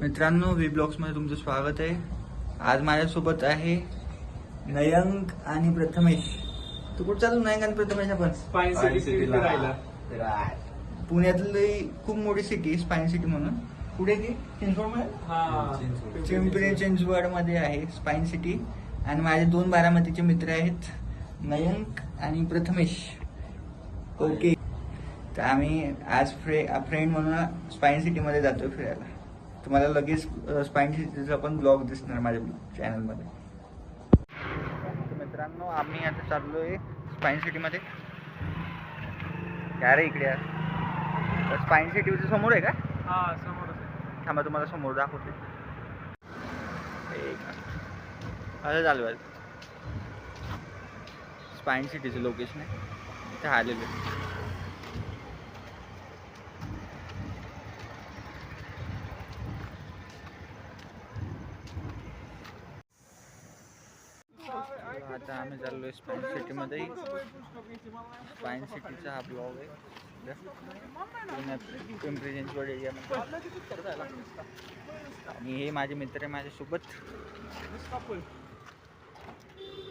मित्रांनो, V blogs मध्ये तुमचं स्वागत आहे. आज माझ्यासोबत आहे नयंक आणि प्रथमेश. तू कुठं चालू नयंक आणि प्रथमेश? आपण स्पाईन सिटीला राहिला. पुण्यातली खूप मोठी सिटी स्पाईन सिटी म्हणून. पुढे ती चिंचवड, पिंपरी चिंचवड मध्ये आहे स्पाईन सिटी. आणि माझे दोन बारामतीचे मित्र आहेत, नयंक आणि प्रथमेश. ओके, तर आम्ही आज फ्रेंड म्हणून स्पाईन सिटी मध्ये जातोय फिरायला. तुम्हाला लगेच स्पाईन सिटीचा पण ब्लॉग दिसणार माझ्या चॅनलमध्ये. मित्रांनो, आम्ही आता चाललोय स्पाईन सिटीमध्ये. काय रे इकडे स्पाईन सिटीच्या समोर आहे का? हा, समोरच आहे. थांबा, तुम्हाला समोर दाखवते. असं चालू आहे स्पाईन सिटीचं लोकेशन आहे. इथे आलेलं आहे. आता आम्ही चाललोय स्पाईन सिटीमध्ये. स्पाईन सिटीचा हा ब्लॉग आहे. पुण्यात पिंपरी चिंचवड एरियामध्ये. आणि हे माझे मित्र आहे माझ्यासोबत.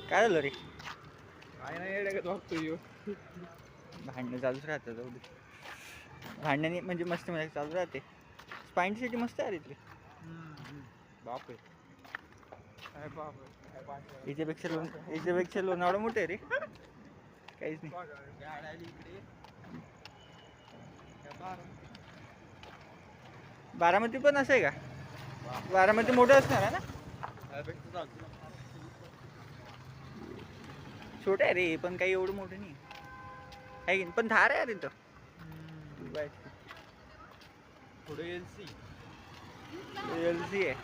काय झालं रे? काय नाही बघतोय. भांडणं चालूच राहतात. जाऊ दे, भांडणाने म्हणजे मस्ती मध्ये चालू राहते. स्पाईन सिटी मस्त आहे इथली. बापरे, याच्यापेक्षा लोणावळा मोठे आहे रे. काहीच नाही. बारामती पण असं आहे का? बारामती मोठं असणार आहे ना? छोटे आहे रे, पण काही एवढं मोठं नाही आहे की. पण धार आहे तिथं. पुढे एलसी आहे.